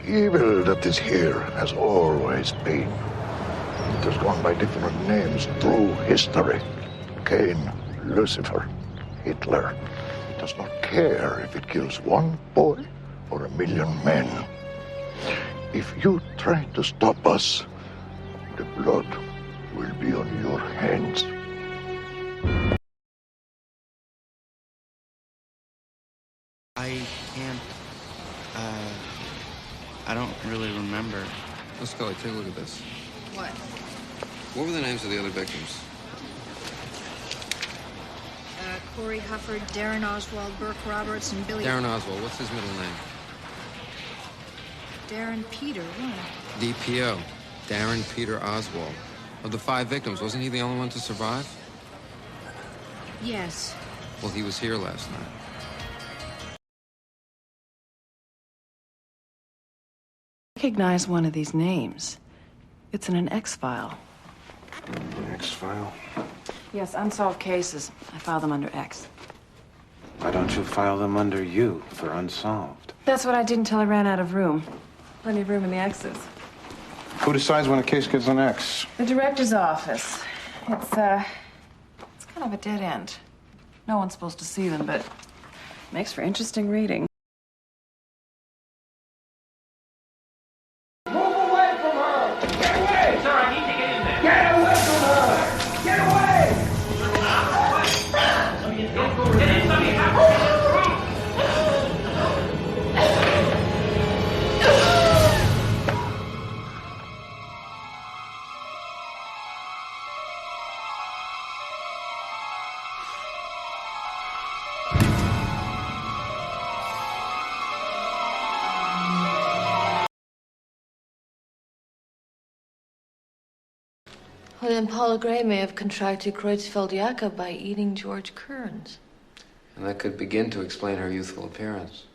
evil that is here has always been. It has gone by different names through history. Cain, Lucifer, Hitler. It does not care if it kills one boy or 1,000,000 men. If you try to stop us, the blood will be on your hands. I can't, I don't really remember. Let's go. Take a look at this. What? What were the names of the other victims? Corey Hufford, Darren Oswald, Burke Roberts, and Billy... Darren Oswald. What's his middle name? Darren Peter, what? DPO. Darren Peter Oswald. Of the 5 victims, wasn't he the only one to survive? Yes. Well, he was here last night. Recognize one of these names. It's in an X-file. X-file? Yes, unsolved cases. I file them under X. Why don't you file them under U for unsolved? That's what I did until I ran out of room. Plenty of room in the X's. Who decides when a case gets an X? The director's office. It's kind of a dead end. No one's supposed to see them, but makes for interesting reading. Move away from her! Get away! Sir, I need to get in there. Get away from her! Get away! Well, then Paula Gray may have contracted Creutzfeldt-Jakob by eating George Kearns. And that could begin to explain her youthful appearance.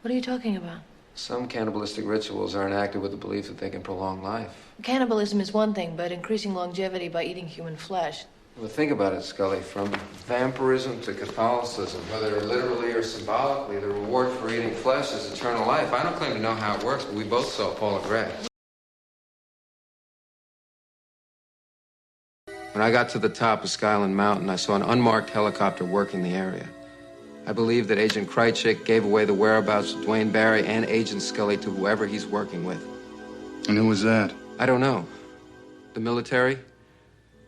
What are you talking about? Some cannibalistic rituals are enacted with the belief that they can prolong life. Cannibalism is one thing, but increasing longevity by eating human flesh. Well, think about it, Scully. From vampirism to Catholicism, whether literally or symbolically, the reward for eating flesh is eternal life. I don't claim to know how it works, but we both saw Paula Gray. When I got to the top of Skyland Mountain, I saw an unmarked helicopter working the area. I believe that Agent Krychek gave away the whereabouts of Dwayne Barry and Agent Scully to whoever he's working with. And who was that? I don't know. The military?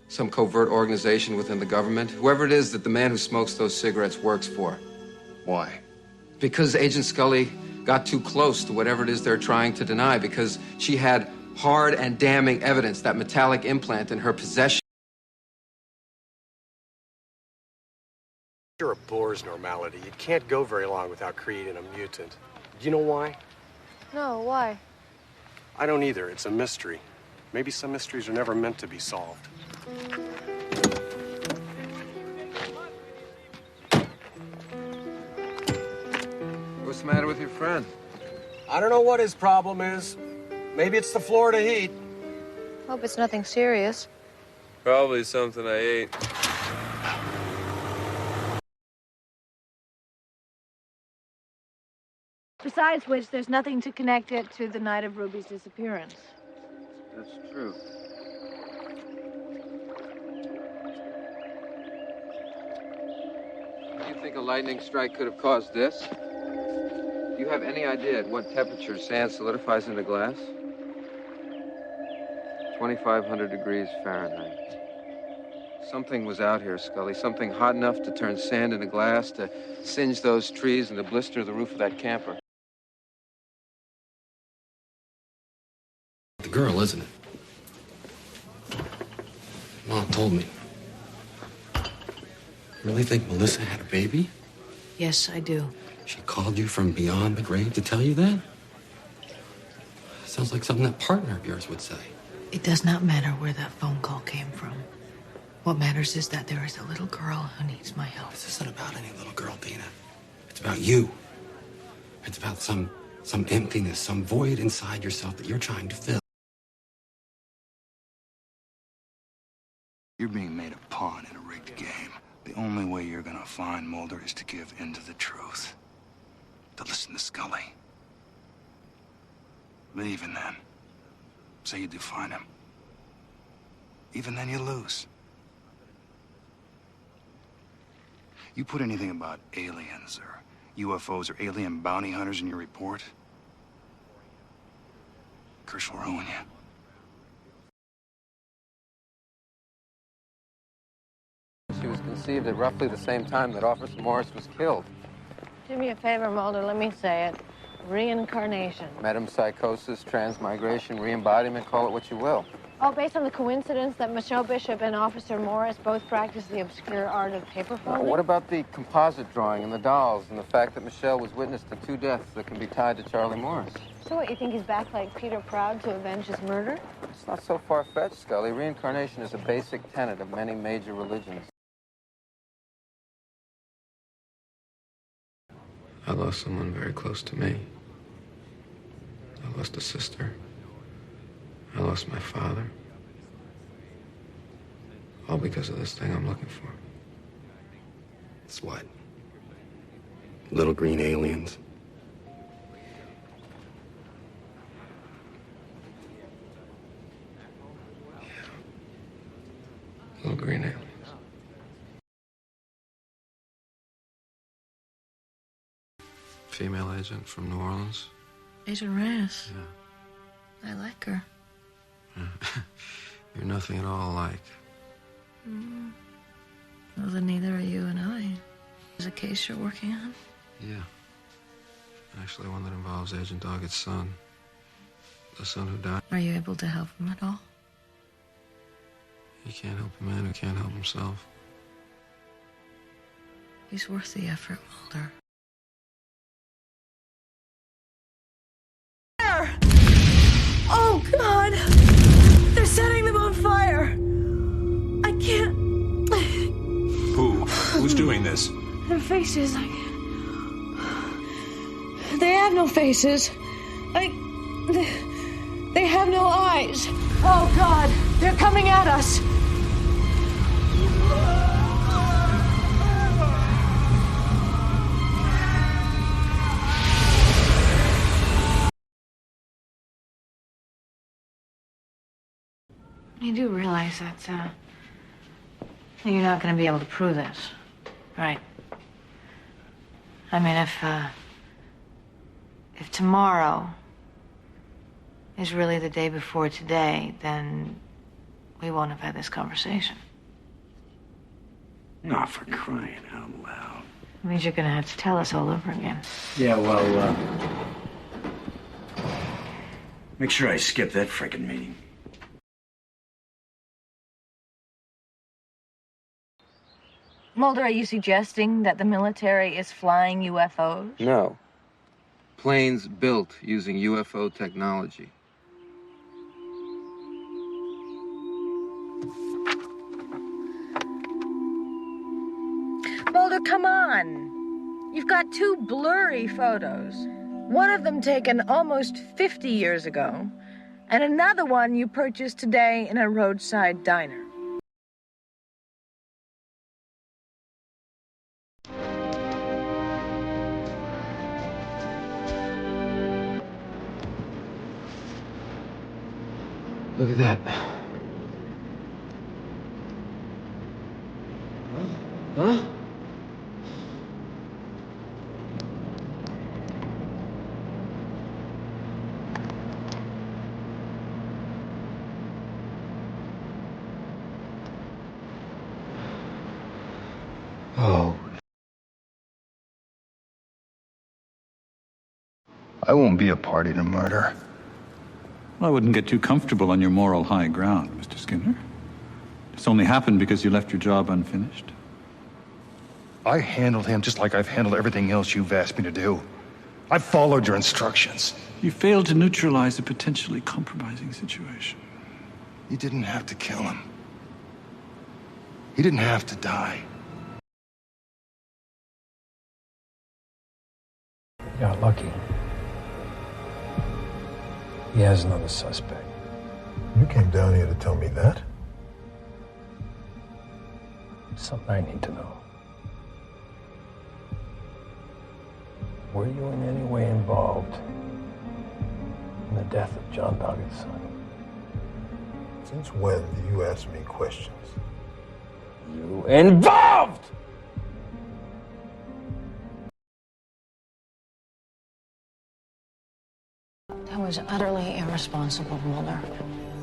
Some covert organization within the government? Whoever it is that the man who smokes those cigarettes works for. Why? Because Agent Scully got too close to whatever it is they're trying to deny, because she had hard and damning evidence, that metallic implant in her possession. You're a Bohr's normality. You can't go very long without creating a mutant. Do you know why? No, why? I don't either. It's a mystery. Maybe some mysteries are never meant to be solved. What's the matter with your friend? I don't know what his problem is. Maybe it's the Florida heat. Hope it's nothing serious. Probably something I ate. Besides which, there's nothing to connect it to the night of Ruby's disappearance. That's true. Do you think a lightning strike could have caused this? Do you have any idea at what temperature sand solidifies into glass? 2,500 degrees Fahrenheit. Something was out here, Scully. Something hot enough to turn sand into glass, to singe those trees, and to blister the roof of that camper. The girl, isn't it? Mom told me. Really think Melissa had a baby? Yes, I do. She called you from beyond the grave to tell you that? Sounds like something that partner of yours would say. It does not matter where that phone call came from. What matters is that there is a little girl who needs my help. This isn't about any little girl, Dina. It's about you. It's about some emptiness, some void inside yourself that you're trying to fill. You're being made a pawn in a rigged game. The only way you're gonna find Mulder is to give in to the truth. To listen to Scully. But even then, say you do find him. Even then you lose. You put anything about aliens or UFOs or alien bounty hunters in your report, Kirsch will ruin you. She was conceived at roughly the same time that Officer Morris was killed. Do me a favor, Mulder, let me say it. Reincarnation. Metempsychosis, transmigration, re-embodiment, call it what you will. Oh, based on the coincidence that Michelle Bishop and Officer Morris both practice the obscure art of paper folding? What about the composite drawing and the dolls and the fact that Michelle was witness to 2 deaths that can be tied to Charlie Morris? So what, you think he's back like Peter Proud to avenge his murder? It's not so far-fetched, Scully. Reincarnation is a basic tenet of many major religions. I lost someone very close to me. I lost a sister. I lost my father. All because of this thing I'm looking for. It's what? Little green aliens? Yeah. Little green aliens. Female agent from New Orleans. Agent Reyes. Yeah. I like her. You're nothing at all alike. Well, then neither are you and I. There's a case you're working on? Yeah. Actually, one that involves Agent Doggett's son. The son who died. Are you able to help him at all? You can't help a man who can't help himself. He's worth the effort, Mulder. Oh, God! They're setting them on fire! I can't... Who's doing this? Their faces, They have no faces. They have no eyes. Oh, God! They're coming at us! You do realize that, you're not going to be able to prove this, right? I mean, if tomorrow is really the day before today, then we won't have had this conversation. Not for crying out loud. It means you're going to have to tell us all over again. Yeah, well, make sure I skip that frickin' meeting. Mulder, are you suggesting that the military is flying UFOs? No. Planes built using UFO technology. Mulder, come on. You've got 2 blurry photos. One of them taken almost 50 years ago, and another one you purchased today in a roadside diner. Look at that. Huh? Oh. I won't be a party to murder. Well, I wouldn't get too comfortable on your moral high ground, Mr. Skinner. This only happened because you left your job unfinished. I handled him just like I've handled everything else you've asked me to do. I've followed your instructions. You failed to neutralize a potentially compromising situation. You didn't have to kill him. He didn't have to die. Got lucky. He has another suspect. You came down here to tell me that? Something I need to know. Were you in any way involved in the death of John Doggett's son. Since when do you ask me questions? You involved! That was utterly irresponsible, Mulder.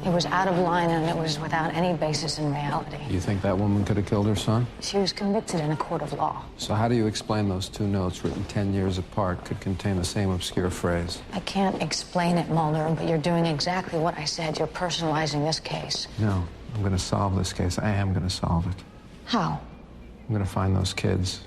It was out of line and it was without any basis in reality. You think that woman could have killed her son? She was convicted in a court of law. So how do you explain those two notes written 10 years apart could contain the same obscure phrase? I can't explain it, Mulder, but you're doing exactly what I said. You're personalizing this case. No, I'm going to solve this case. I am going to solve it. How? I'm going to find those kids.